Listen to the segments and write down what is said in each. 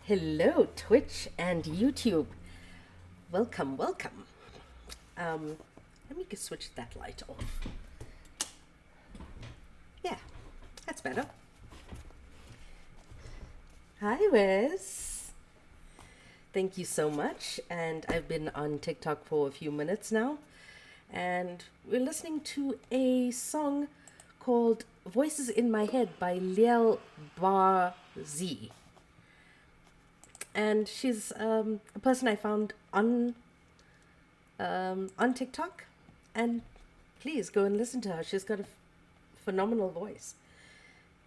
Hello, Twitch and YouTube. Welcome, welcome. Let me just switch that light off. Yeah, that's better. Hi, Wes. Thank you so much. And I've been on TikTok for a few minutes now. And we're listening to a song called Voices in My Head by Liel Bar-Z. And she's a person I found on TikTok, and please go and listen to her. She's got a phenomenal voice,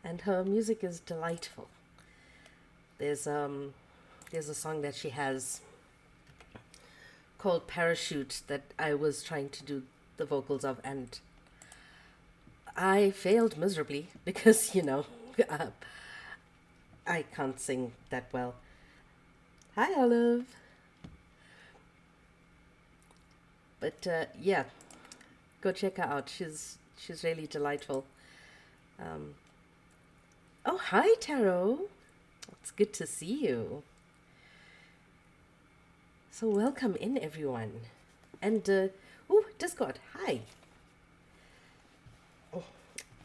and her music is delightful. There's a song that she has called Parachute that I was trying to do the vocals of, and I failed miserably because I can't sing that well. Hi, Olive. But yeah, go check her out. She's really delightful. Oh, hi, Taro. It's good to see you. So welcome in, everyone. And Discord. Hi. Oh,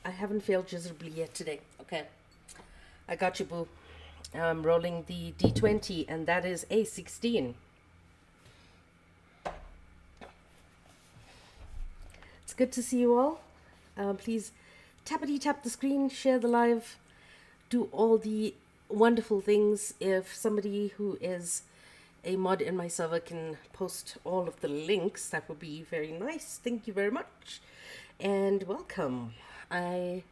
I haven't failed miserably yet today. Okay, I got you, boo. I'm rolling the D20, and that is a 16. It's good to see you all. Please tappity tap the screen, share the live, do all the wonderful things. If somebody who is a mod in my server can post all of the links, that would be very nice. Thank you very much. And welcome. I'm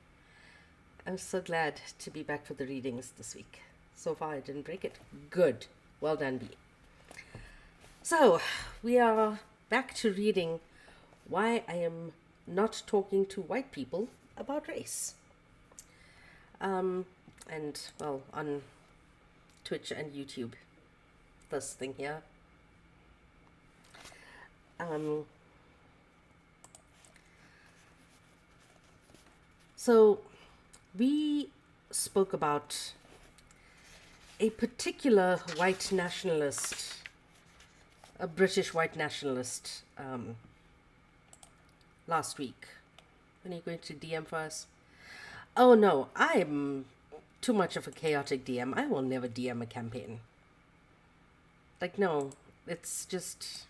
so glad to be back for the readings this week. So far, I didn't break it. Good. Well done, B. So, we are back to reading Why I Am Not Talking to White People About Race. And, well, on Twitch and YouTube, this thing here. So, we spoke about a particular white nationalist, a British white nationalist, last week. When are you going to DM for us? Oh no, I'm too much of a chaotic DM. I will never DM a campaign. Like, no, it's just...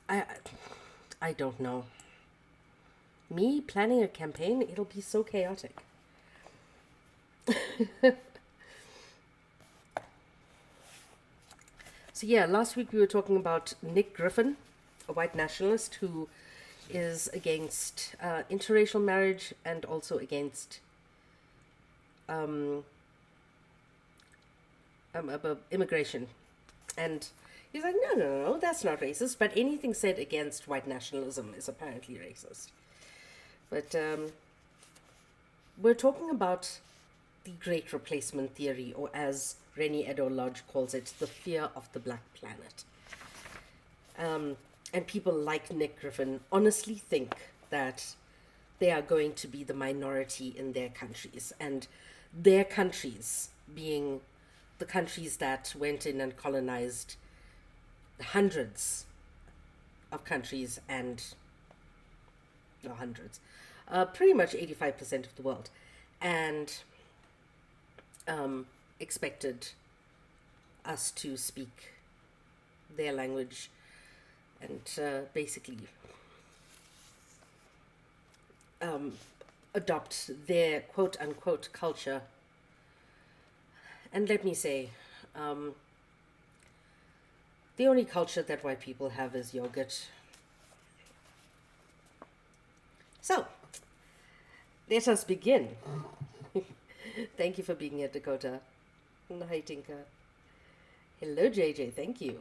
I don't know. Me planning a campaign, it'll be so chaotic. So yeah, last week we were talking about Nick Griffin, a white nationalist who is against interracial marriage and also against immigration. And he's like, no, that's not racist. But anything said against white nationalism is apparently racist. But we're talking about the Great Replacement Theory, or as Reni Eddo-Lodge calls it, the fear of the black planet. And people like Nick Griffin honestly think that they are going to be the minority in their countries, and their countries being the countries that went in and colonized hundreds of countries and hundreds, pretty much 85% of the world, and expected us to speak their language and basically adopt their quote-unquote culture. And let me say, the only culture that white people have is yogurt. So, let us begin. Thank you for being here, Dakota. Hi, Tinka. Hello, JJ. Thank you.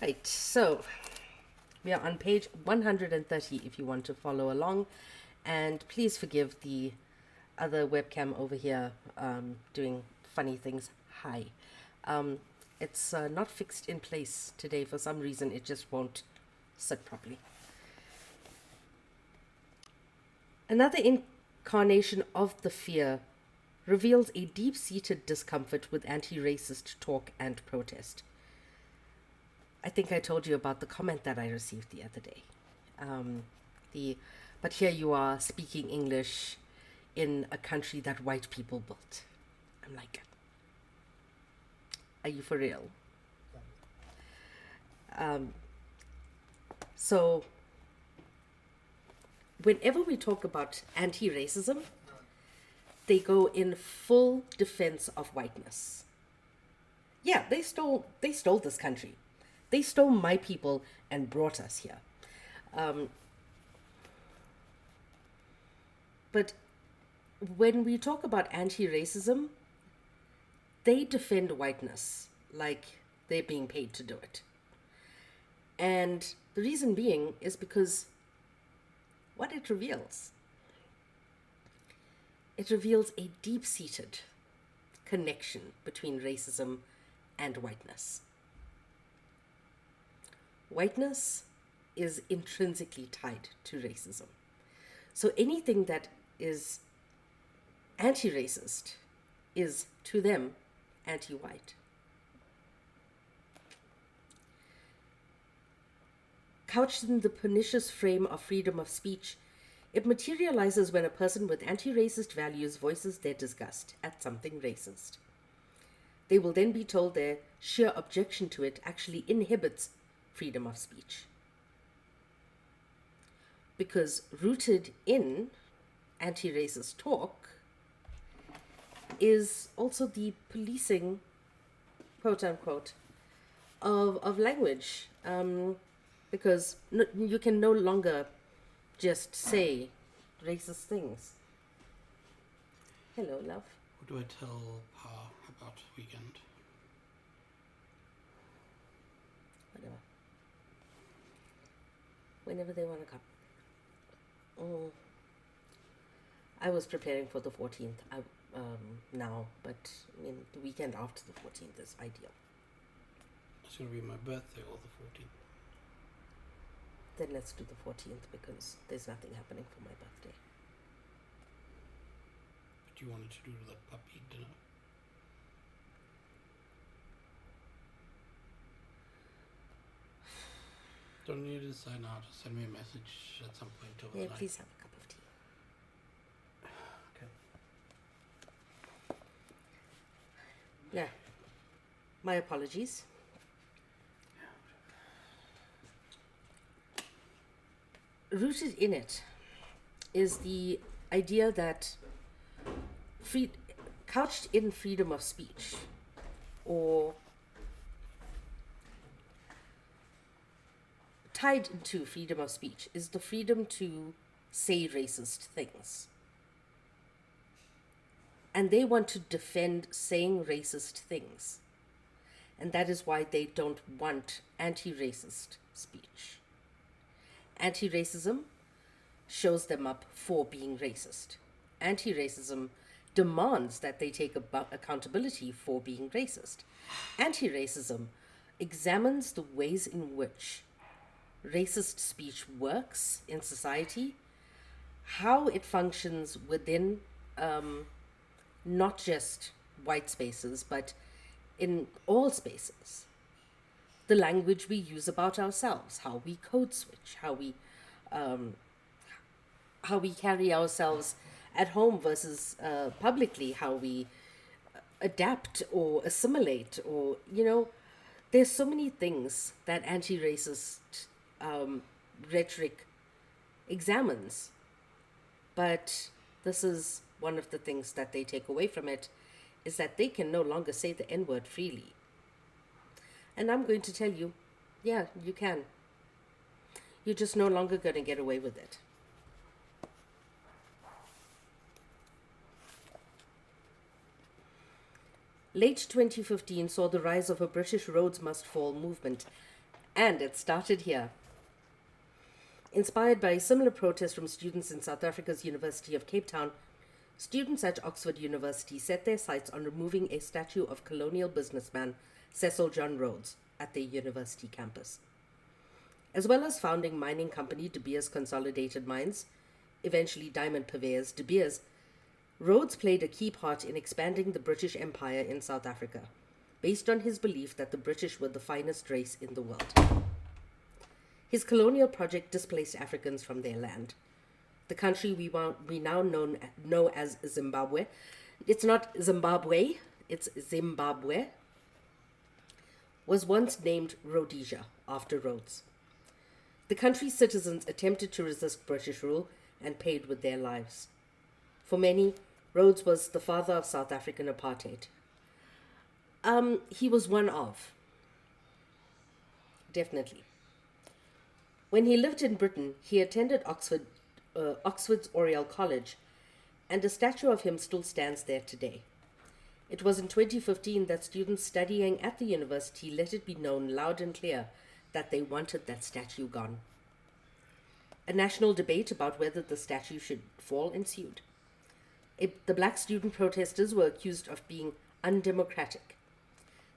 Right, so we are on page 130 if you want to follow along. And please forgive the other webcam over here doing funny things. Hi. It's not fixed in place today. For some reason, it just won't sit properly. Another carnation of the fear reveals a deep-seated discomfort with anti-racist talk and protest. I think I told you about the comment that I received the other day. But here you are speaking English in a country that white people built. I'm like, are you for real? So whenever we talk about anti-racism, they go in full defense of whiteness. Yeah, they stole this country. They stole my people and brought us here. But when we talk about anti-racism, they defend whiteness like they're being paid to do it. And the reason being is because what it reveals a deep-seated connection between racism and whiteness. Whiteness is intrinsically tied to racism. So anything that is anti-racist is, to them, anti-white. Couched in the pernicious frame of freedom of speech, it materializes when a person with anti-racist values voices their disgust at something racist. They will then be told their sheer objection to it actually inhibits freedom of speech. Because rooted in anti-racist talk is also the policing, quote unquote, of language. Because you can no longer just say racist things. Hello, love. What do I tell Pa about weekend? Whatever. Whenever they want to come. I was preparing for the 14th now, but I mean, the weekend after the 14th is ideal. It's going to be my birthday or the 14th. Then let's do the 14th because there's nothing happening for my birthday. But you wanted to do the puppy dinner? Don't you decide now to send me a message at some point over the night? Please have a cup of tea. Okay. Yeah. My apologies. Rooted in it is the idea that couched in freedom of speech, or tied into freedom of speech, is the freedom to say racist things. And they want to defend saying racist things. And that is why they don't want anti-racist speech. Anti-racism shows them up for being racist. Anti-racism demands that they take accountability for being racist. Anti-racism examines the ways in which racist speech works in society, how it functions within not just white spaces, but in all spaces. The language we use about ourselves, how we code switch, how we carry ourselves at home versus publicly, how we adapt or assimilate, or, there's so many things that anti-racist rhetoric examines. But this is one of the things that they take away from it, is that they can no longer say the N-word freely. And I'm going to tell you, yeah, you can. You're just no longer going to get away with it. Late 2015 saw the rise of a British Rhodes Must Fall movement, and it started here. Inspired by a similar protest from students in South Africa's University of Cape Town, students at Oxford University set their sights on removing a statue of colonial businessman Cecil John Rhodes at their university campus. As well as founding mining company De Beers Consolidated Mines, eventually diamond purveyors, De Beers, Rhodes played a key part in expanding the British Empire in South Africa, based on his belief that the British were the finest race in the world. His colonial project displaced Africans from their land. The country we now know as Zimbabwe, it's not Zimbabwe, it's Zimbabwe, was once named Rhodesia after Rhodes. The country's citizens attempted to resist British rule and paid with their lives. For many, Rhodes was the father of South African apartheid. He was one of. Definitely. When he lived in Britain, he attended Oxford's Oriel College, and a statue of him still stands there today. It was in 2015 that students studying at the university let it be known loud and clear that they wanted that statue gone. A national debate about whether the statue should fall ensued. The black student protesters were accused of being undemocratic.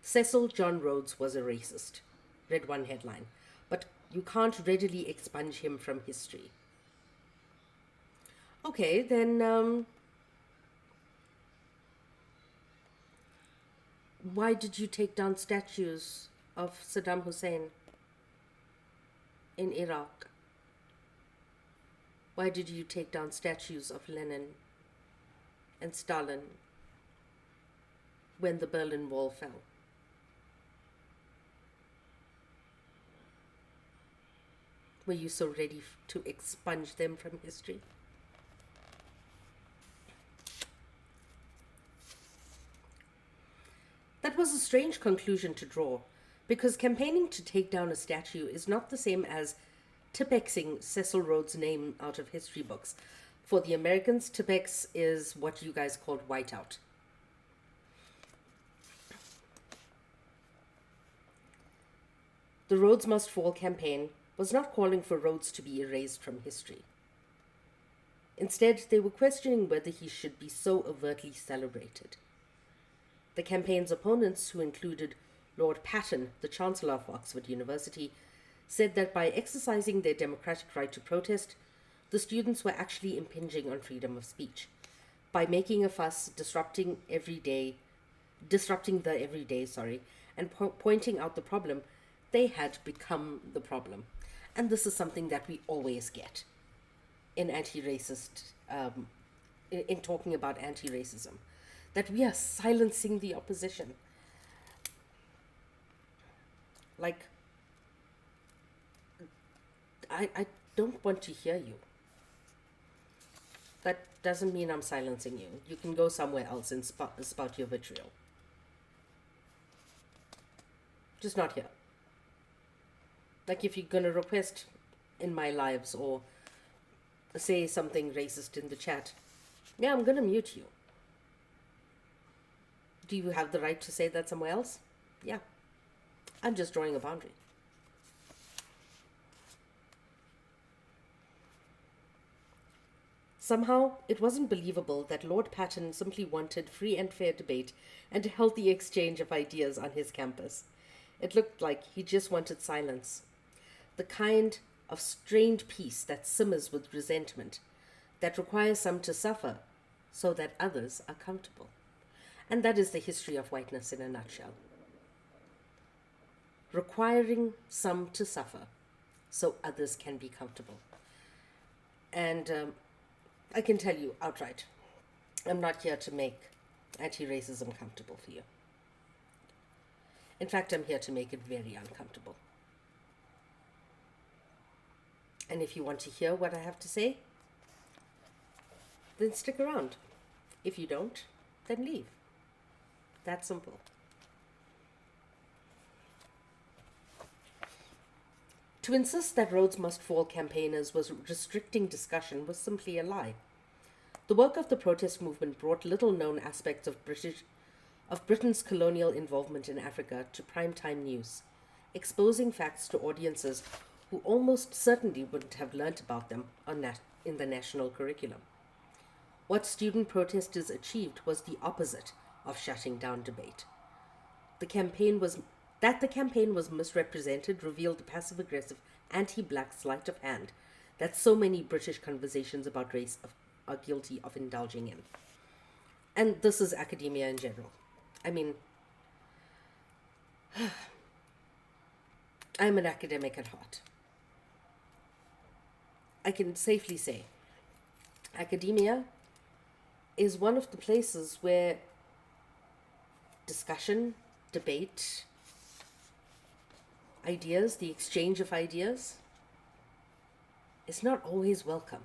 Cecil John Rhodes was a racist, read one headline, but you can't readily expunge him from history. Okay, then why did you take down statues of Saddam Hussein in Iraq? Why did you take down statues of Lenin and Stalin when the Berlin Wall fell? Were you so ready to expunge them from history? That was a strange conclusion to draw, because campaigning to take down a statue is not the same as Tipexing Cecil Rhodes' name out of history books. For the Americans, Tipex is what you guys called whiteout. The Rhodes Must Fall campaign was not calling for Rhodes to be erased from history. Instead, they were questioning whether he should be so overtly celebrated. The campaign's opponents, who included Lord Patten, the Chancellor of Oxford University, said that by exercising their democratic right to protest, the students were actually impinging on freedom of speech. By making a fuss, disrupting the everyday, and pointing out the problem, they had become the problem. And this is something that we always get in anti-racist, in talking about anti-racism, that we are silencing the opposition. Like, I don't want to hear you. That doesn't mean I'm silencing you. You can go somewhere else and spout your vitriol. Just not here. Like, if you're gonna request in my lives or say something racist in the chat, yeah, I'm gonna mute you. Do you have the right to say that somewhere else? Yeah. I'm just drawing a boundary. Somehow, it wasn't believable that Lord Patten simply wanted free and fair debate and a healthy exchange of ideas on his campus. It looked like he just wanted silence. The kind of strained peace that simmers with resentment, that requires some to suffer so that others are comfortable. And that is the history of whiteness in a nutshell. Requiring some to suffer so others can be comfortable. And I can tell you outright, I'm not here to make anti-racism comfortable for you. In fact, I'm here to make it very uncomfortable. And if you want to hear what I have to say, then stick around. If you don't, then leave. That simple. To insist that Rhodes Must Fall campaigners was restricting discussion was simply a lie. The work of the protest movement brought little-known aspects of Britain's colonial involvement in Africa to primetime news, exposing facts to audiences who almost certainly wouldn't have learnt about them in the national curriculum. What student protesters achieved was the opposite of shutting down debate. The campaign was misrepresented revealed a passive-aggressive, anti-black sleight of hand that so many British conversations about race are guilty of indulging in. And this is academia in general. I mean, I'm an academic at heart. I can safely say academia is one of the places where discussion, debate, ideas, the exchange of ideas is not always welcome,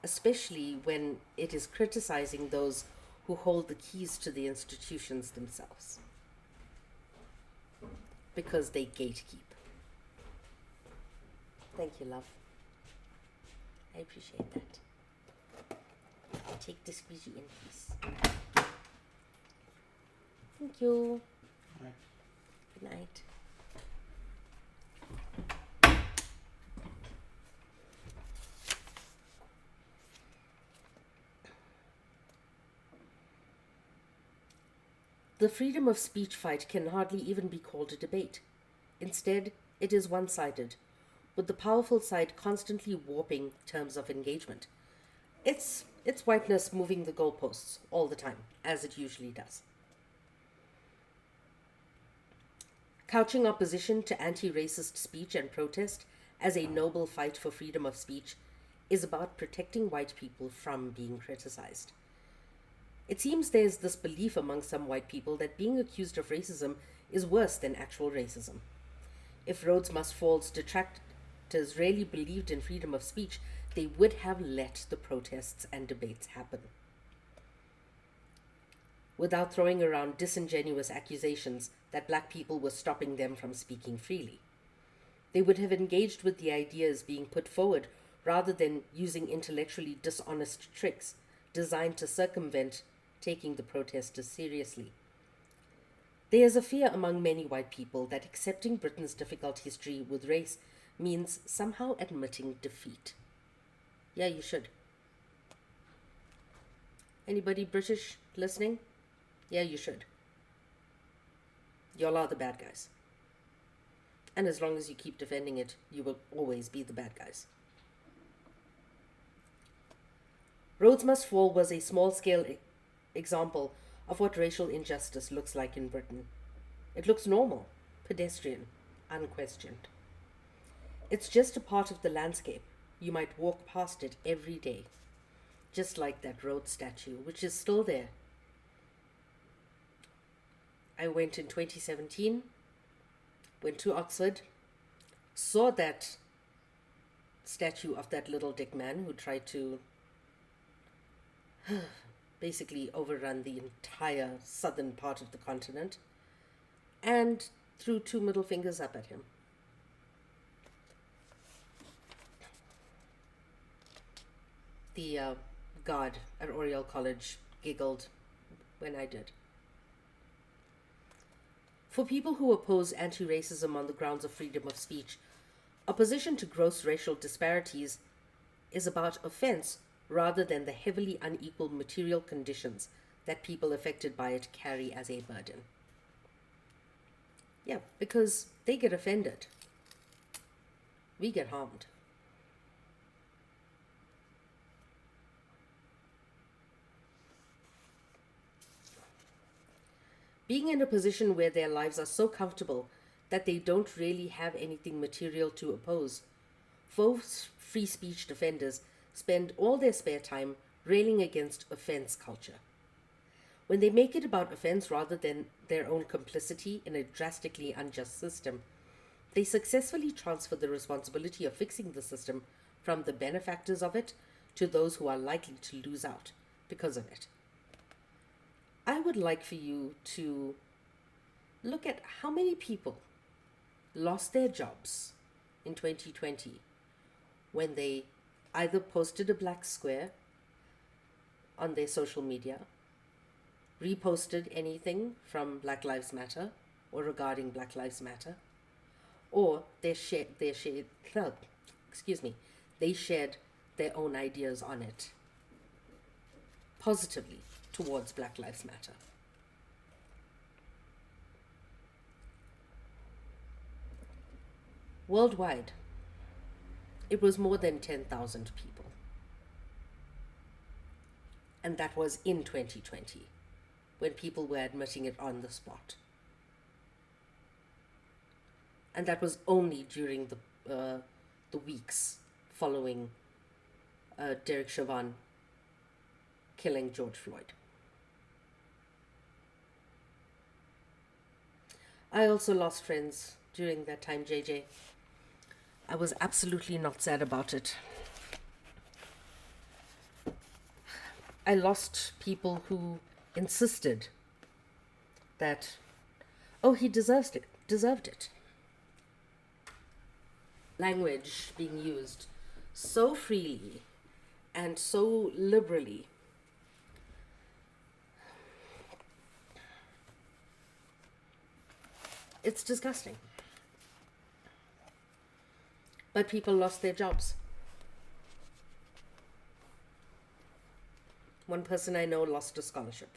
especially when it is criticizing those who hold the keys to the institutions themselves, because they gatekeep. Thank you, love. I appreciate that. Take the squeegee in, please. Thank you. Right. Good night. The freedom of speech fight can hardly even be called a debate. Instead, it is one-sided, with the powerful side constantly warping terms of engagement. It's whiteness moving the goalposts all the time, as it usually does. Couching opposition to anti-racist speech and protest as a noble fight for freedom of speech is about protecting white people from being criticized. It seems there's this belief among some white people that being accused of racism is worse than actual racism. If Rhodes Must Fall's detractors really believed in freedom of speech, they would have let the protests and debates happen, without throwing around disingenuous accusations that black people were stopping them from speaking freely. They would have engaged with the ideas being put forward rather than using intellectually dishonest tricks designed to circumvent taking the protesters seriously. There is a fear among many white people that accepting Britain's difficult history with race means somehow admitting defeat. Yeah, you should. Anybody British listening? Yeah, you should. Y'all are the bad guys. And as long as you keep defending it, you will always be the bad guys. Rhodes Must Fall was a small-scale example of what racial injustice looks like in Britain. It looks normal, pedestrian, unquestioned. It's just a part of the landscape. You might walk past it every day, just like that Rhodes statue, which is still there. I went in 2017, went to Oxford, saw that statue of that little dick man who tried to basically overrun the entire southern part of the continent, and threw 2 middle fingers up at him. The guard at Oriel College giggled when I did. For people who oppose anti-racism on the grounds of freedom of speech, opposition to gross racial disparities is about offense rather than the heavily unequal material conditions that people affected by it carry as a burden. Yeah, because they get offended. We get harmed. Being in a position where their lives are so comfortable that they don't really have anything material to oppose, faux free speech defenders spend all their spare time railing against offense culture. When they make it about offense rather than their own complicity in a drastically unjust system, they successfully transfer the responsibility of fixing the system from the benefactors of it to those who are likely to lose out because of it. I would like for you to look at how many people lost their jobs in 2020 when they either posted a black square on their social media, reposted anything from Black Lives Matter or regarding Black Lives Matter, or they shared their own ideas on it positively towards Black Lives Matter. Worldwide, it was more than 10,000 people. And that was in 2020, when people were admitting it on the spot. And that was only during the weeks following Derek Chauvin killing George Floyd. I also lost friends during that time, JJ. I was absolutely not sad about it. I lost people who insisted that, oh, he deserved it. Language being used so freely and so liberally. It's disgusting. But people lost their jobs. One person I know lost a scholarship.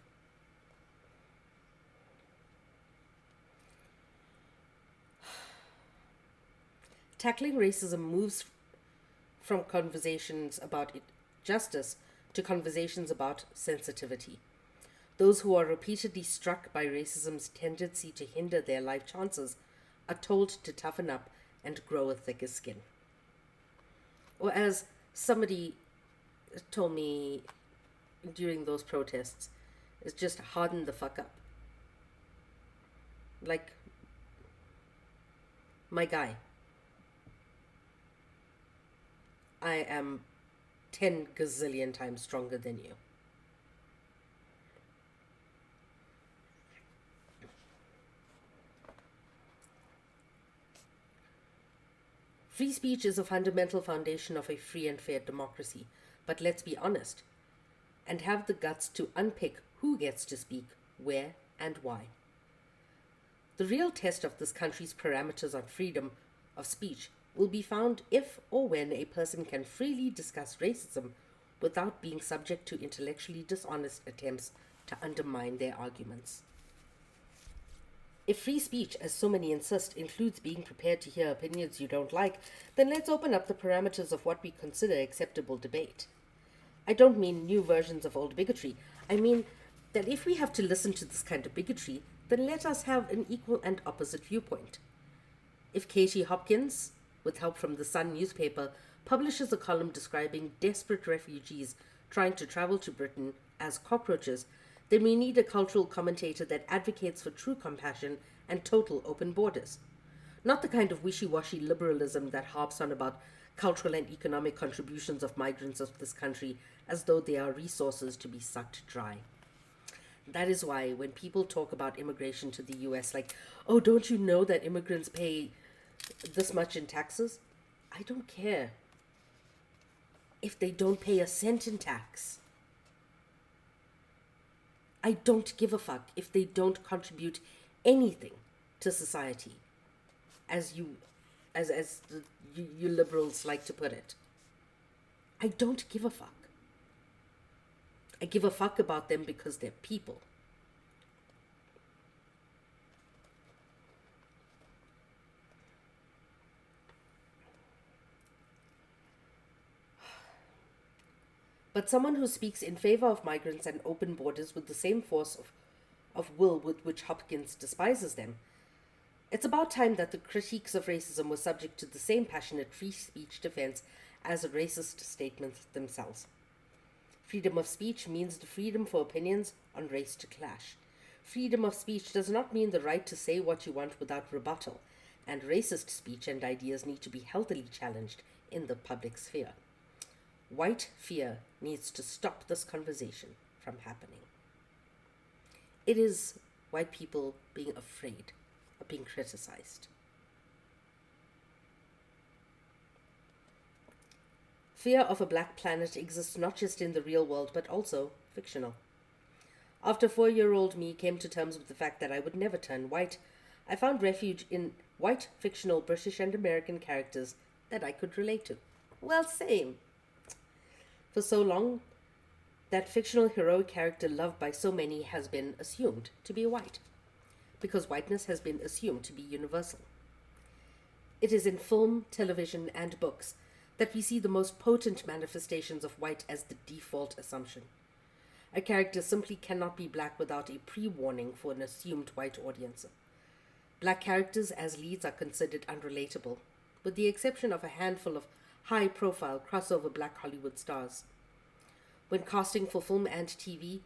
Tackling racism moves from conversations about justice to conversations about sensitivity. Those who are repeatedly struck by racism's tendency to hinder their life chances are told to toughen up and grow a thicker skin. Or as somebody told me during those protests, is just harden the fuck up. Like, my guy, I am 10 gazillion times stronger than you. Free speech is a fundamental foundation of a free and fair democracy, but let's be honest, and have the guts to unpick who gets to speak, where, and why. The real test of this country's parameters on freedom of speech will be found if or when a person can freely discuss racism without being subject to intellectually dishonest attempts to undermine their arguments. If free speech, as so many insist, includes being prepared to hear opinions you don't like, then let's open up the parameters of what we consider acceptable debate. I don't mean new versions of old bigotry. I mean that if we have to listen to this kind of bigotry, then let us have an equal and opposite viewpoint. If Katie Hopkins, with help from the Sun newspaper, publishes a column describing desperate refugees trying to travel to Britain as cockroaches, then we need a cultural commentator that advocates for true compassion and total open borders. Not the kind of wishy-washy liberalism that harps on about cultural and economic contributions of migrants of this country as though they are resources to be sucked dry. That is why when people talk about immigration to the US, like, oh, don't you know that immigrants pay this much in taxes? I don't care if they don't pay a cent in tax. I don't give a fuck if they don't contribute anything to society, as you liberals like to put it. I don't give a fuck. I give a fuck about them because they're people. But someone who speaks in favor of migrants and open borders with the same force of will with which Hopkins despises them, it's about time that the critiques of racism were subject to the same passionate free speech defense as the racist statements themselves. Freedom of speech means the freedom for opinions on race to clash. Freedom of speech does not mean the right to say what you want without rebuttal, and racist speech and ideas need to be healthily challenged in the public sphere. White fear needs to stop this conversation from happening. It is white people being afraid of being criticized. Fear of a black planet exists not just in the real world, but also fictional. After 4-year-old me came to terms with the fact that I would never turn white, I found refuge in white fictional British and American characters that I could relate to. Well, same. For so long, that fictional heroic character loved by so many has been assumed to be white, because whiteness has been assumed to be universal. It is in film, television, and books that we see the most potent manifestations of white as the default assumption. A character simply cannot be black without a pre-warning for an assumed white audience. Black characters as leads are considered unrelatable, with the exception of a handful of high-profile crossover black Hollywood stars. When casting for film and TV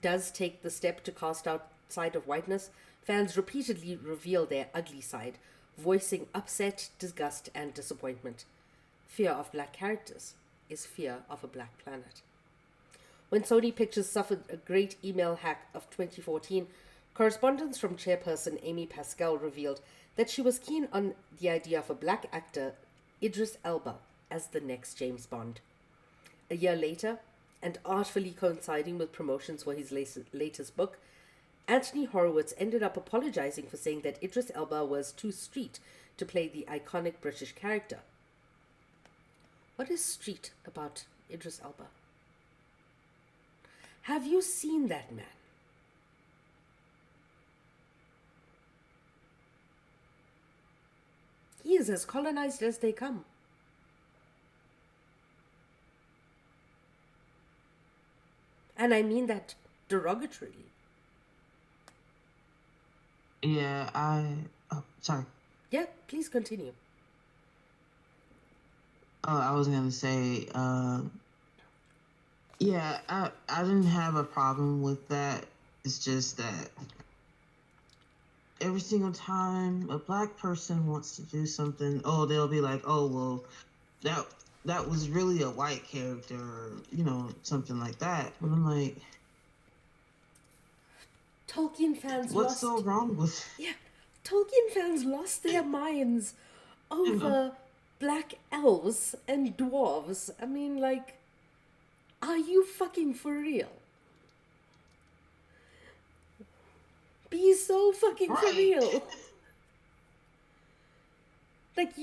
does take the step to cast outside of whiteness, fans repeatedly reveal their ugly side, voicing upset, disgust, and disappointment. Fear of black characters is fear of a black planet. When Sony Pictures suffered a great email hack of 2014, correspondence from chairperson Amy Pascal revealed that she was keen on the idea of a black actor, Idris Elba, as the next James Bond. A year later, and artfully coinciding with promotions for his latest book, Anthony Horowitz ended up apologizing for saying that Idris Elba was too street to play the iconic British character. What is street about Idris Elba? Have you seen that man? He is as colonized as they come. And I mean that derogatorily. Yeah, oh, sorry. Yeah, please continue. Oh, I was gonna say, yeah, I didn't have a problem with that. It's just that every single time a black person wants to do something, oh, they'll be like, oh, well, that was really a white character, or, something like that. But I'm like, Tolkien fans what's so wrong with? Yeah, Tolkien fans lost their minds over black elves and dwarves. I mean, like, are you fucking for real? Be so fucking for real. Like,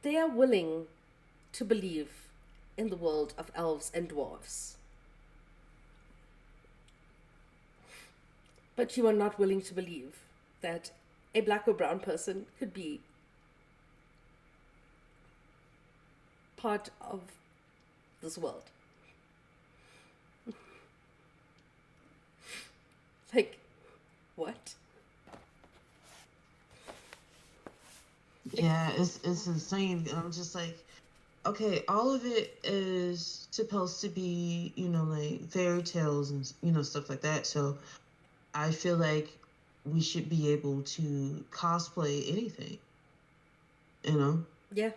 they are willing to believe in the world of elves and dwarves. But you are not willing to believe that a black or brown person could be part of this world. Like, what? Yeah, it's insane. I'm just like, okay, all of it is supposed to be, like fairy tales and, stuff like that. So I feel like we should be able to cosplay anything, Yeah.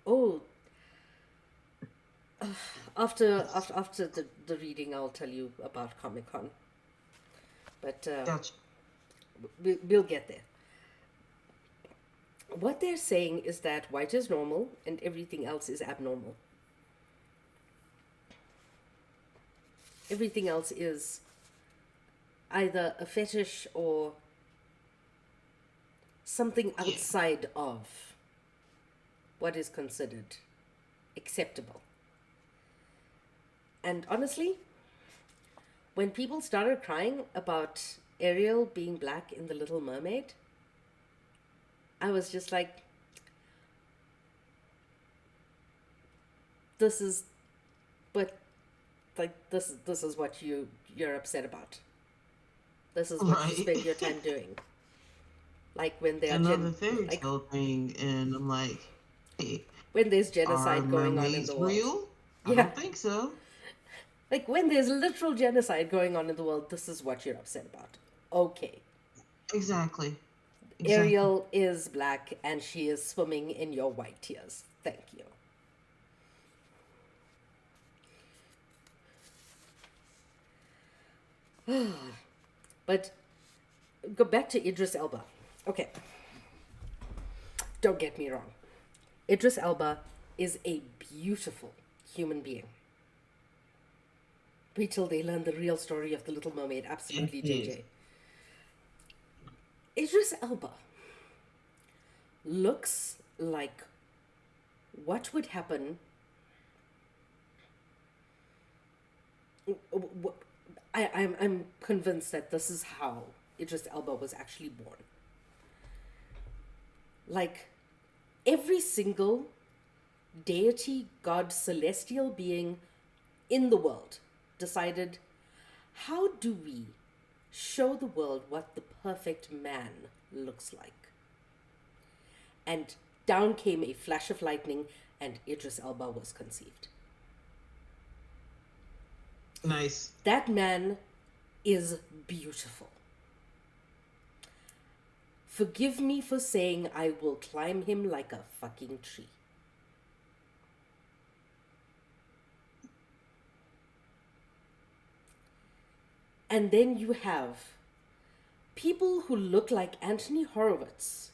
Oh. After the reading, I'll tell you about Comic-Con. But Gotcha. we'll get there. What they're saying is that white is normal and everything else is abnormal. Everything else is either a fetish or something outside of what is considered acceptable. And honestly, when people started crying about Ariel being black in The Little Mermaid, I was just like, this is what you're upset about. This is what you spend your time doing. Like when they're another fairy tale thing, and I'm like, hey, when there's genocide going on in the world. Real? I don't think so. Like when there's literal genocide going on in the world, this is what you're upset about. Okay. Exactly. Ariel is black and she is swimming in your white tears. Thank you. But go back to Idris Elba. Okay. Don't get me wrong. Idris Elba is a beautiful human being. Wait till they learn the real story of The Little Mermaid. Absolutely, JJ. Idris Elba looks like what would happen. I'm convinced that this is how Idris Elba was actually born. Like every single deity, god, celestial being in the world decided, how do we show the world what the perfect man looks like? And down came a flash of lightning, and Idris Elba was conceived. Nice. That man is beautiful. Forgive me for saying I will climb him like a fucking tree. And then you have people who look like Anthony Horowitz,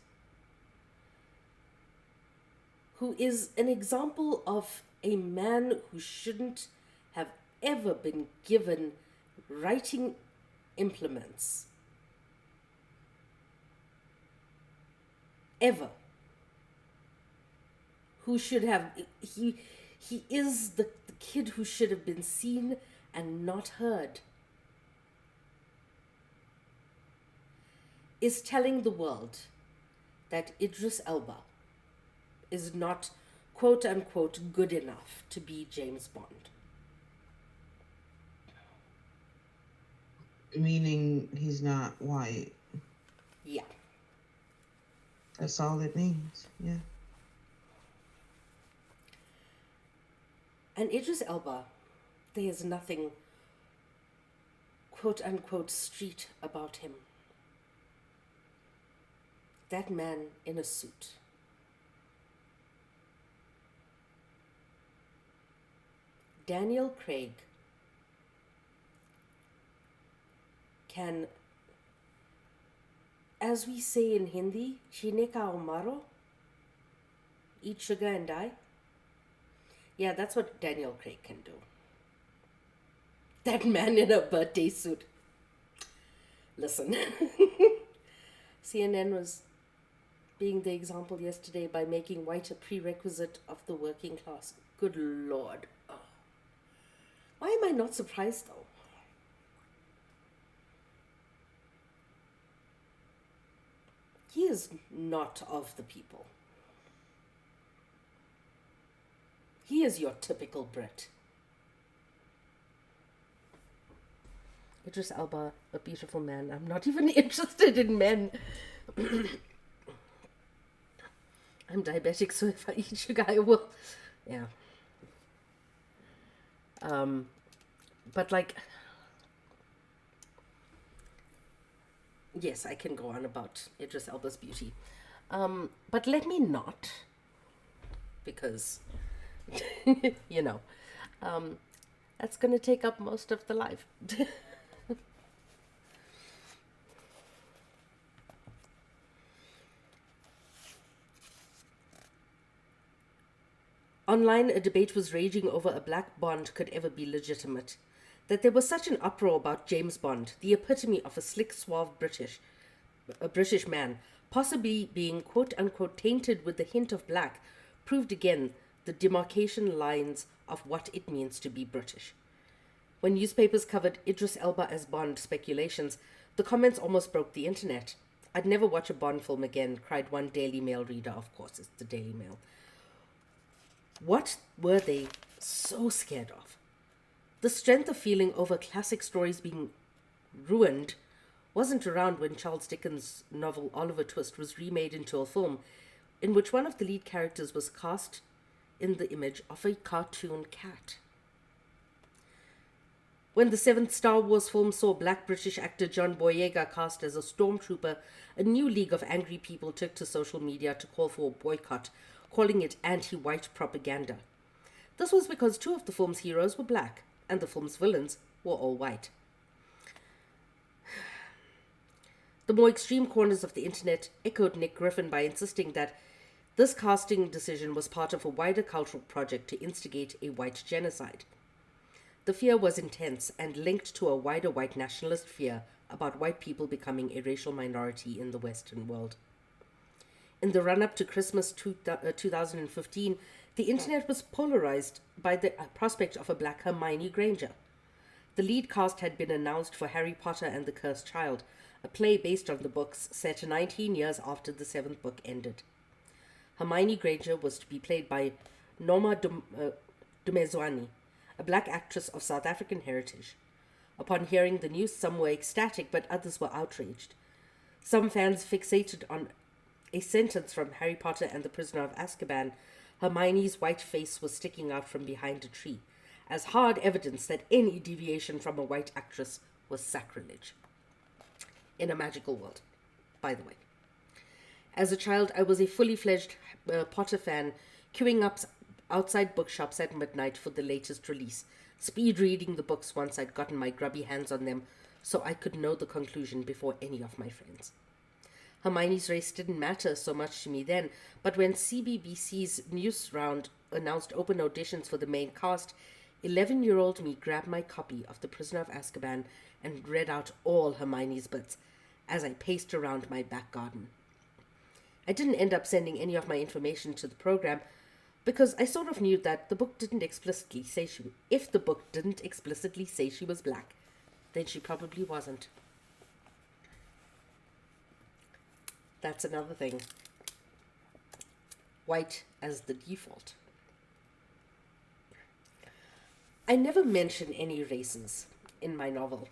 who is an example of a man who shouldn't have ever been given writing implements. Ever. Who should have, he is the kid who should have been seen and not heard. Is telling the world that Idris Elba is not, quote unquote, good enough to be James Bond. Meaning he's not white. Yeah. That's all it means. Yeah. And Idris Elba, there is nothing, quote unquote, street about him. That man in a suit. Daniel Craig can, as we say in Hindi, chine ka umaro, eat sugar and die. Yeah, that's what Daniel Craig can do. That man in a birthday suit. Listen, CNN was being the example yesterday by making white a prerequisite of the working class. Good Lord. Oh. Why am I not surprised though? He is not of the people. He is your typical Brit. Idris Elba, a beautiful man. I'm not even interested in men. I'm diabetic, so if I eat sugar, I will. Yeah. But like, yes, I can go on about Idris Elba's beauty. But let me not, because, you know, that's going to take up most of the life. Online, a debate was raging over a black Bond could ever be legitimate. That there was such an uproar about James Bond, the epitome of a slick, suave a British man, possibly being quote-unquote tainted with the hint of black, proved again the demarcation lines of what it means to be British. When newspapers covered Idris Elba as Bond speculations, the comments almost broke the internet. I'd never watch a Bond film again, cried one Daily Mail reader. Of course, it's the Daily Mail. What were they so scared of? The strength of feeling over classic stories being ruined wasn't around when Charles Dickens' novel Oliver Twist was remade into a film in which one of the lead characters was cast in the image of a cartoon cat. When the seventh Star Wars film saw black British actor John Boyega cast as a stormtrooper, a new league of angry people took to social media to call for a boycott, calling it anti-white propaganda. This was because two of the film's heroes were black, and the film's villains were all white. The more extreme corners of the internet echoed Nick Griffin by insisting that this casting decision was part of a wider cultural project to instigate a white genocide. The fear was intense and linked to a wider white nationalist fear about white people becoming a racial minority in the Western world. In the run-up to Christmas 2015, the internet was polarized by the prospect of a black Hermione Granger. The lead cast had been announced for Harry Potter and the Cursed Child, a play based on the books set 19 years after the seventh book ended. Hermione Granger was to be played by Dumezwani, a black actress of South African heritage. Upon hearing the news, some were ecstatic, but others were outraged. Some fans fixated on a sentence from Harry Potter and the Prisoner of Azkaban. Hermione's white face was sticking out from behind a tree, as hard evidence that any deviation from a white actress was sacrilege. In a magical world, by the way. As a child, I was a fully fledged Potter fan, queuing up outside bookshops at midnight for the latest release, speed reading the books once I'd gotten my grubby hands on them so I could know the conclusion before any of my friends. Hermione's race didn't matter so much to me then, but when CBBC's news round announced open auditions for the main cast, 11-year-old me grabbed my copy of The Prisoner of Azkaban and read out all Hermione's bits as I paced around my back garden. I didn't end up sending any of my information to the program because I sort of knew that the book didn't explicitly say if the book didn't explicitly say she was black, then she probably wasn't. That's another thing. White as the default. I never mention any races in my novel.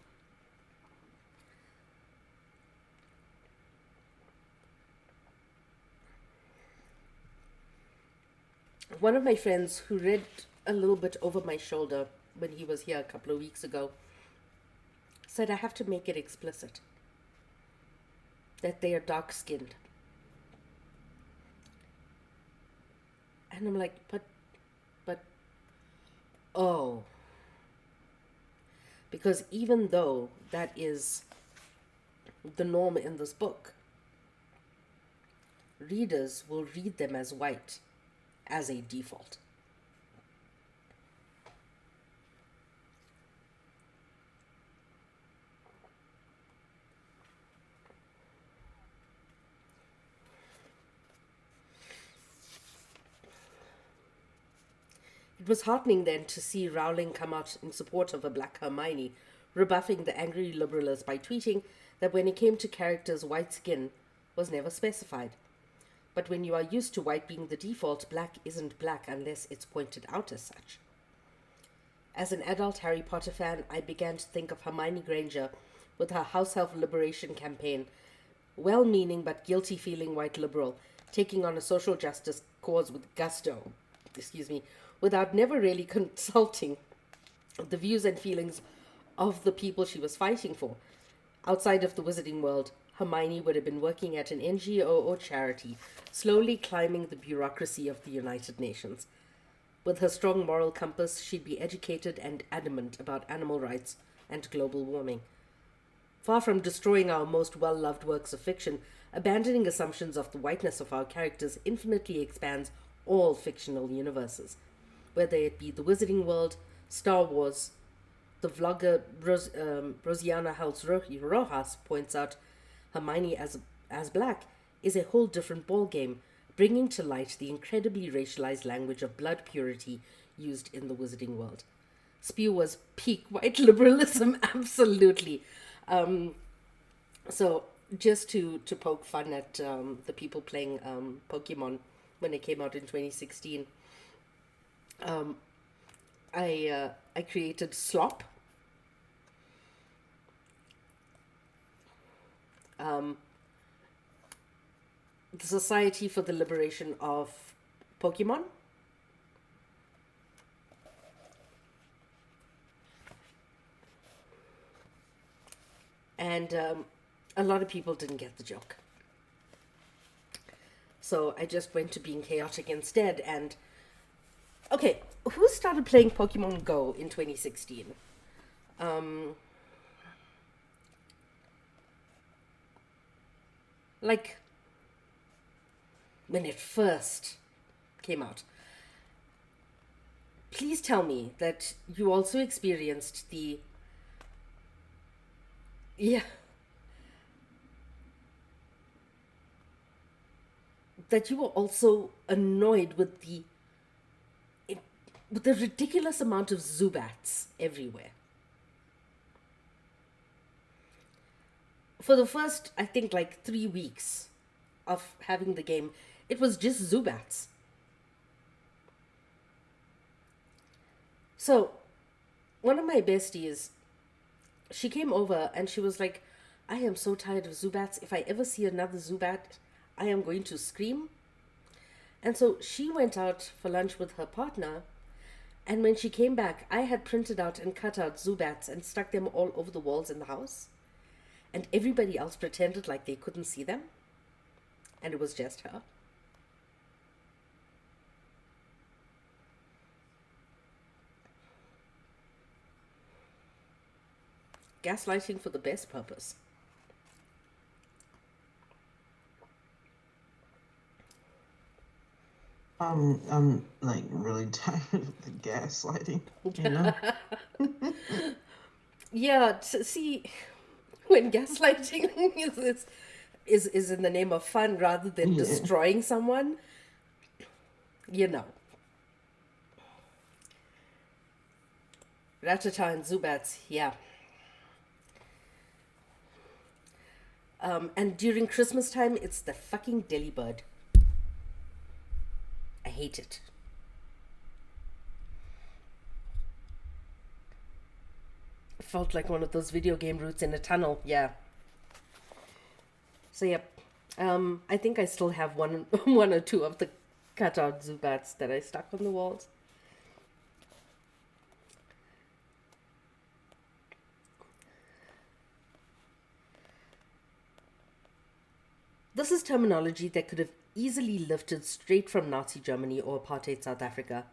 One of my friends who read a little bit over my shoulder when he was here a couple of weeks ago said I have to make it explicit that they are dark-skinned. And I'm like, but, oh. Because even though that is the norm in this book, readers will read them as white as a default. It was heartening then to see Rowling come out in support of a black Hermione, rebuffing the angry liberalists by tweeting that when it came to characters, white skin was never specified. But when you are used to white being the default, black isn't black unless it's pointed out as such. As an adult Harry Potter fan, I began to think of Hermione Granger with her house elf liberation campaign, well-meaning but guilty-feeling white liberal, taking on a social justice cause with gusto, without never really consulting the views and feelings of the people she was fighting for. Outside of the wizarding world, Hermione would have been working at an NGO or charity, slowly climbing the bureaucracy of the United Nations. With her strong moral compass, she'd be educated and adamant about animal rights and global warming. Far from destroying our most well-loved works of fiction, abandoning assumptions of the whiteness of our characters infinitely expands all fictional universes. Whether it be the Wizarding World, Star Wars, the vlogger Rosiana Hells Rojas points out Hermione as black is a whole different ballgame, bringing to light the incredibly racialized language of blood purity used in the Wizarding World. Spew was peak white liberalism, absolutely. So just to poke fun at the people playing Pokemon when it came out in 2016, I created Slop. The Society for the Liberation of Pokemon. And a lot of people didn't get the joke. So I just went to being chaotic instead. And okay, who started playing Pokemon Go in 2016? Like when it first came out. Please tell me that you also experienced that you were also annoyed with the ridiculous amount of Zubats everywhere. For the first, I think, 3 weeks of having the game, It was just Zubats. So, one of my besties, she came over and she was like, I am so tired of Zubats. If I ever see another Zubat, I am going to scream. And so she went out for lunch with her partner. And when she came back, I had printed out and cut out Zubats and stuck them all over the walls in the house. And everybody else pretended like they couldn't see them. And it was just her. Gaslighting for the best purpose. I'm like really tired of the gaslighting, you know? Yeah, see, when gaslighting is in the name of fun rather than Yeah. destroying someone, you know. Ratata and Zubats, yeah. And during Christmas time, it's the fucking Delibird. I hate it. It felt like one of those video game routes in a tunnel, yeah. So, yep. I think I still have one or two of the cut-out Zubats that I stuck on the walls. This is terminology that could have easily lifted straight from Nazi Germany or apartheid South Africa.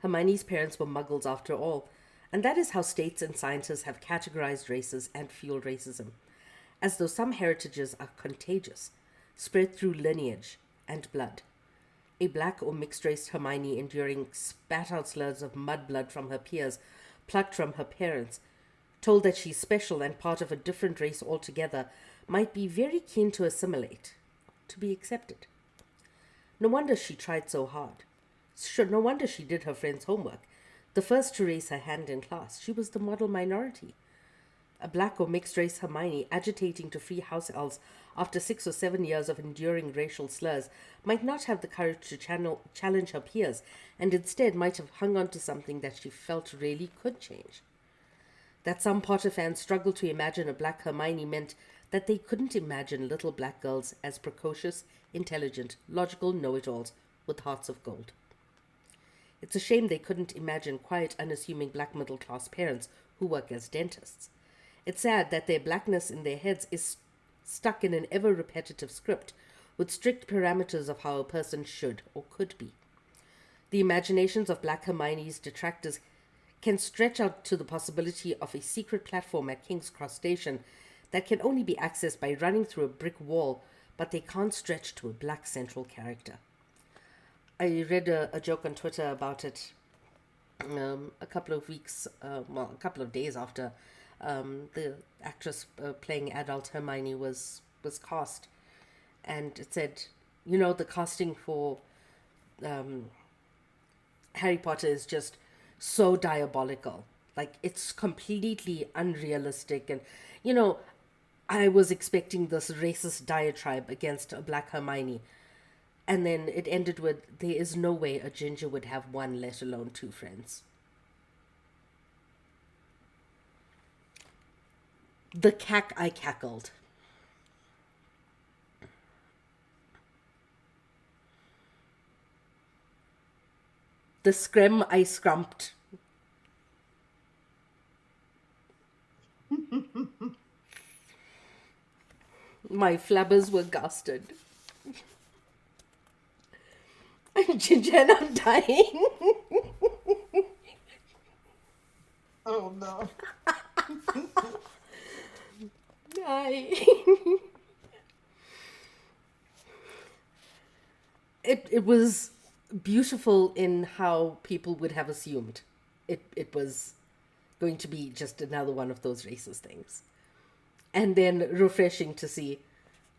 Hermione's parents were muggles after all, and that is how states and scientists have categorized races and fueled racism, as though some heritages are contagious, spread through lineage and blood. A black or mixed-race Hermione enduring spat-out slurs of mudblood from her peers, plucked from her parents, told that she's special and part of a different race altogether, might be very keen to assimilate, to be accepted. No wonder she tried so hard. No wonder she did her friend's homework. The first to raise her hand in class, she was the model minority. A black or mixed race Hermione agitating to free house elves after 6 or 7 years of enduring racial slurs might not have the courage to challenge her peers, and instead might have hung on to something that she felt really could change. That some Potter fans struggled to imagine a black Hermione meant that they couldn't imagine little black girls as precocious, intelligent, logical know-it-alls with hearts of gold. It's a shame they couldn't imagine quiet, unassuming black middle-class parents who work as dentists. It's sad that their blackness in their heads is stuck in an ever-repetitive script with strict parameters of how a person should or could be. The imaginations of black Hermione's detractors can stretch out to the possibility of a secret platform at King's Cross Station that can only be accessed by running through a brick wall, but they can't stretch to a black central character. I read a joke on Twitter about it a couple of days after the actress playing adult Hermione was cast. And it said, the casting for Harry Potter is just so diabolical. Like, it's completely unrealistic. And, I was expecting this racist diatribe against a black Hermione. And then it ended with, there is no way a ginger would have one, let alone two friends. The cack I cackled. The scrim I scrumped. My flabbers were gasted. I'm ginger and I'm dying. Oh no. It was beautiful in how people would have assumed it was going to be just another one of those racist things. And then refreshing to see,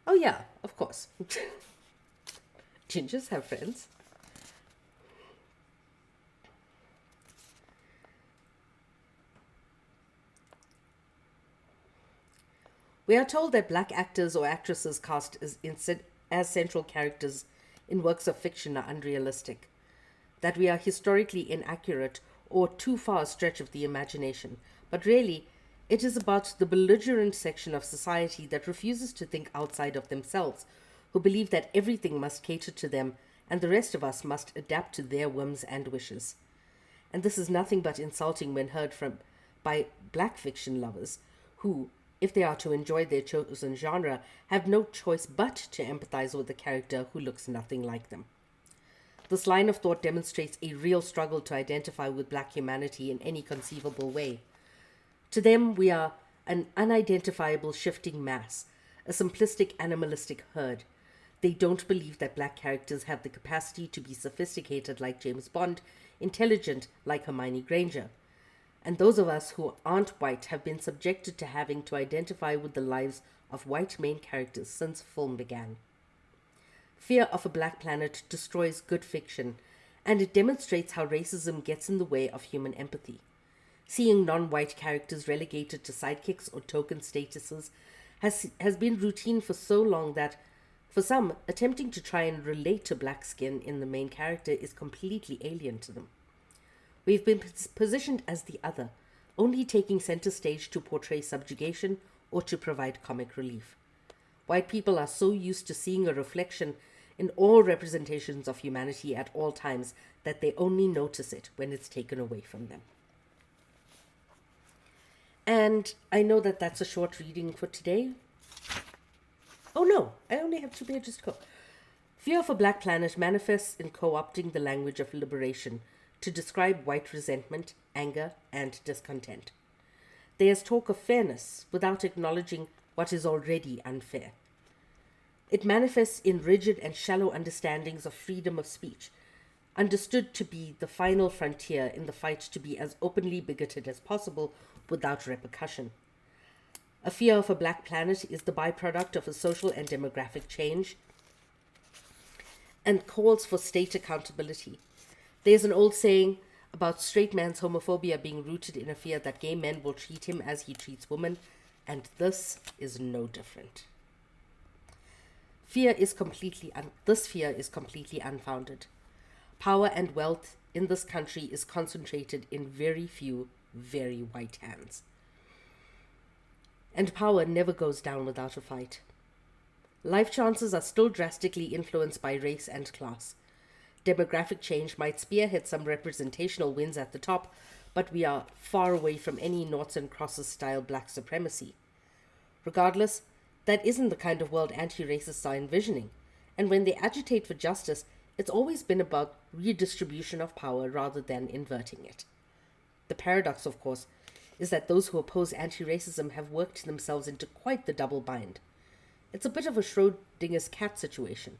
oh yeah, of course. Gingers have friends. We are told that black actors or actresses cast as central characters in works of fiction are unrealistic, that we are historically inaccurate or too far a stretch of the imagination, but really, it is about the belligerent section of society that refuses to think outside of themselves, who believe that everything must cater to them and the rest of us must adapt to their whims and wishes. And this is nothing but insulting when heard from by black fiction lovers who, if they are to enjoy their chosen genre, have no choice but to empathize with a character who looks nothing like them. This line of thought demonstrates a real struggle to identify with black humanity in any conceivable way. To them, we are an unidentifiable shifting mass, a simplistic animalistic herd. They don't believe that black characters have the capacity to be sophisticated like James Bond, intelligent like Hermione Granger. And those of us who aren't white have been subjected to having to identify with the lives of white main characters since film began. Fear of a Black Planet destroys good fiction, and it demonstrates how racism gets in the way of human empathy. Seeing non-white characters relegated to sidekicks or token statuses has been routine for so long that, for some, attempting to try and relate to black skin in the main character is completely alien to them. We've been positioned as the other, only taking center stage to portray subjugation or to provide comic relief. White people are so used to seeing a reflection in all representations of humanity at all times that they only notice it when it's taken away from them. And I know that that's a short reading for today. Oh no, I only have 2 pages to go. Fear of a Black Planet manifests in co-opting the language of liberation to describe white resentment, anger, and discontent. There is talk of fairness without acknowledging what is already unfair. It manifests in rigid and shallow understandings of freedom of speech, understood to be the final frontier in the fight to be as openly bigoted as possible without repercussion. A fear of a black planet is the byproduct of a social and demographic change and calls for state accountability. There's an old saying about straight man's homophobia being rooted in a fear that gay men will treat him as he treats women, and this is no different. This fear is completely unfounded. Power and wealth in this country is concentrated in very few, very white hands. And power never goes down without a fight. Life chances are still drastically influenced by race and class. Demographic change might spearhead some representational wins at the top, but we are far away from any noughts and crosses style black supremacy. Regardless, that isn't the kind of world anti-racists are envisioning, and when they agitate for justice, it's always been about redistribution of power rather than inverting it. The paradox, of course, is that those who oppose anti-racism have worked themselves into quite the double bind. It's a bit of a Schrodinger's cat situation.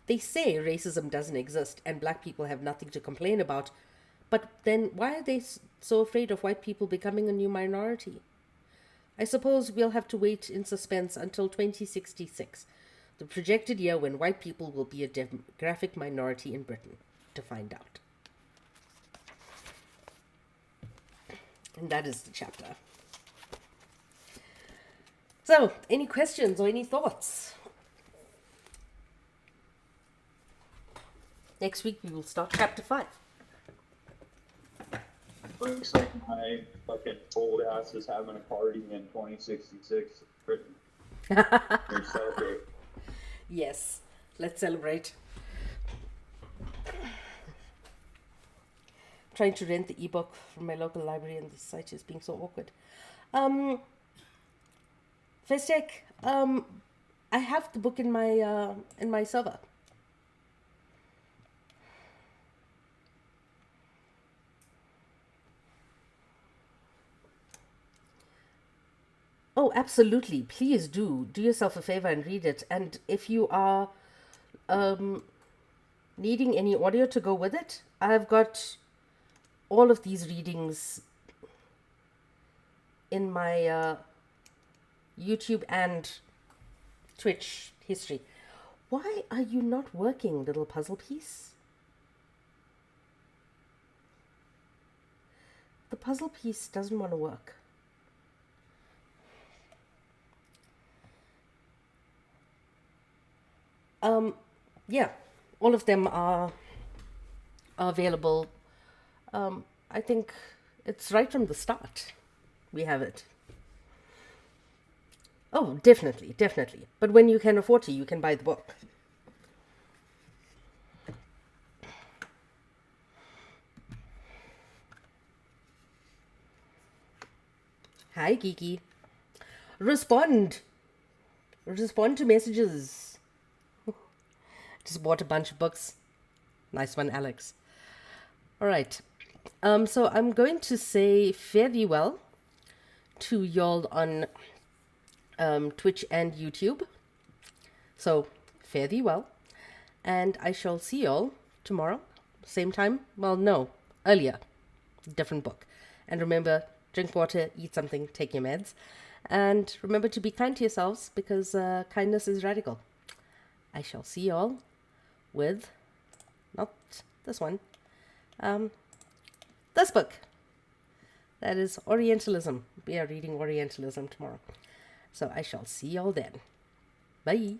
They say racism doesn't exist and black people have nothing to complain about, but then why are they so afraid of white people becoming a new minority? I suppose we'll have to wait in suspense until 2066, the projected year when white people will be a demographic minority in Britain, to find out. And that is the chapter. So, any questions or any thoughts? Next week we will start chapter 5. Looks like my fucking old ass is having a party in 2066. We're celebrating. Yes, let's celebrate. Trying to rent the ebook from my local library and the site is being so awkward. Festec, I have the book in my server. Oh, absolutely. Please do yourself a favor and read it. And if you are needing any audio to go with it, I've got all of these readings in my YouTube and Twitch history. Why are you not working, little puzzle piece? The puzzle piece doesn't want to work. Yeah, all of them are available. I think it's right from the start. We have it. Oh, definitely, definitely. But when you can afford to, you can buy the book. Hi, Kiki. Respond. Respond to messages. Just bought a bunch of books. Nice one, Alex. All right. So I'm going to say fare thee well to y'all on Twitch and YouTube. So fare thee well. And I shall see y'all tomorrow. Same time. Well, no. Earlier. Different book. And remember, drink water, eat something, take your meds. And remember to be kind to yourselves because kindness is radical. I shall see y'all with, not this one, this book. That is Orientalism. We are reading Orientalism tomorrow. So I shall see y'all then. Bye.